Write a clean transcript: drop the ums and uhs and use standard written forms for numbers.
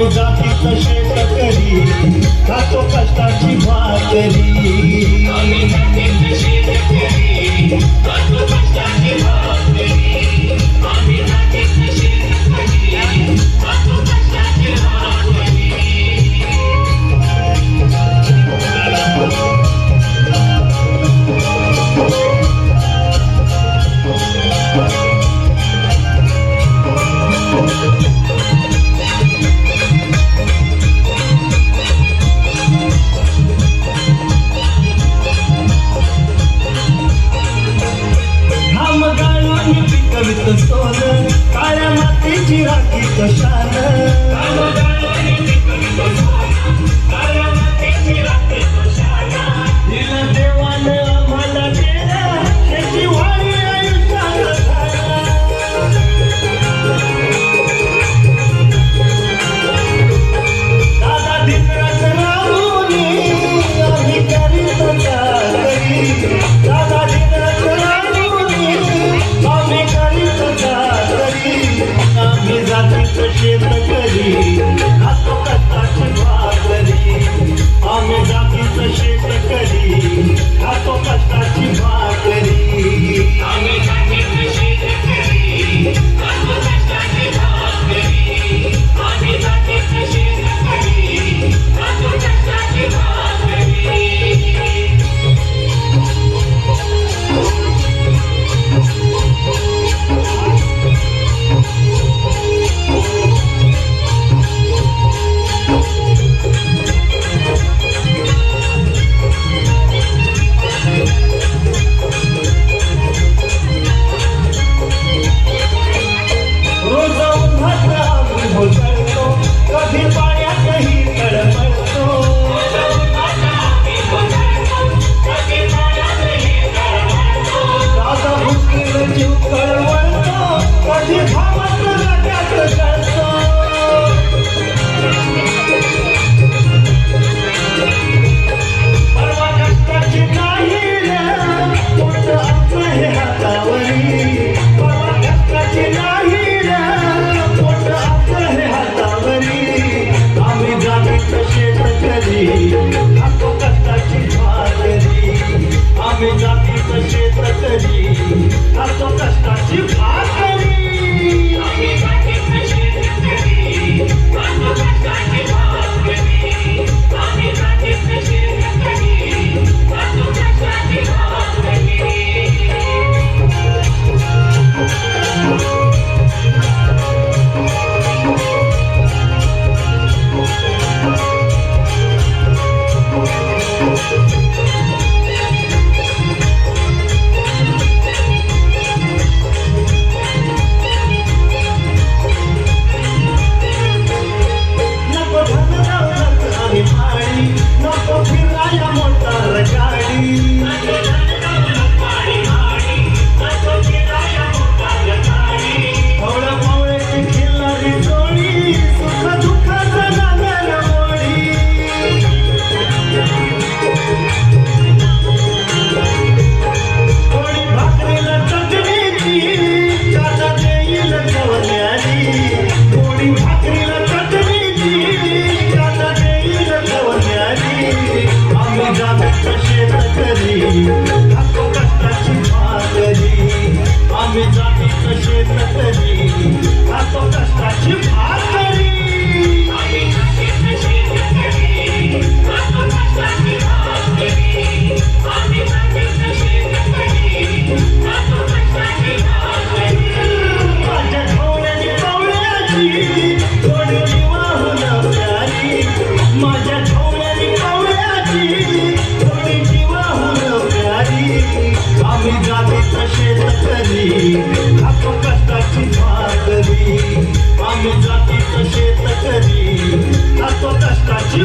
आम्ही जातीचं शेतकरी खातो कष्टाची भाकरी पिकवित सोनं काळ्या मातीची राखी कशान दिला देवानं आम्हाला केलं शेती वाळी आयुष्यात दादा धिंगरात राहून आम्ही करीत चाकरी दादा धिंगरात राहून आम्ही करीत चाकरी आम्ही जातीचं शेतकरी खातो कष्टाची भाकरी आम्ही जातीचं शेतकरी खातो कष्टाची भाकरी आम्ही जातीचं शेतकरी खातो कष्टाची भाकरी आम्ही जातीचं शेतकरी खातो कष्टाची भाकरी कधी पाण्यातही तळमळतो दादा भुकेल जीव कळवळतो कधी भावात रट्यात कळतो परवा कष्टाची नाही पोट आमचं हे हातावरी परवा कष्टाची नाही पोट आमचं हे हातावरी आम्ही जातीचं शेतकरी खातो कष्टाची भाकरी आम्ही जातीचं शेतकरी खातो कष्टाची भाकरी आम्ही जातीचं शेतकरी खातो कष्टाची भाकरी आम्ही जातीचं शेतकरी खातो कष्टाची भाकरी नको फिराया मोटार गाडी हवळ्या पावळ्याची खिल्लारी जोडी सुख दुःखाचं नांगर मोडी थोडी भाकरीला चटणीची चाचा देईल चवल्याची थोडी भाकरीला चटणीची चाचा देईल चवल्याची आम्ही जातीचं शेतकरी खातो कष्टाची भाकरी आम्ही जातीचं शेतकरी खातो कष्टाची भाकरी आम्ही जातीचं शेतकरी खातो कष्टाची भाकरी आम्ही जातीचं शेतकरी खातो कष्टाची भाकरी माझ्या ढोळ्यानी पावळ्याची थोडी वाहून प्यारी माझ्या ढोळ्यानी पावळ्याची थोडी वाहून प्यारी आम्ही जातीचं शेतकरी खातो कष्टाची भाकरी आम्ही जातीचं शेतकरी खातो कष्टाची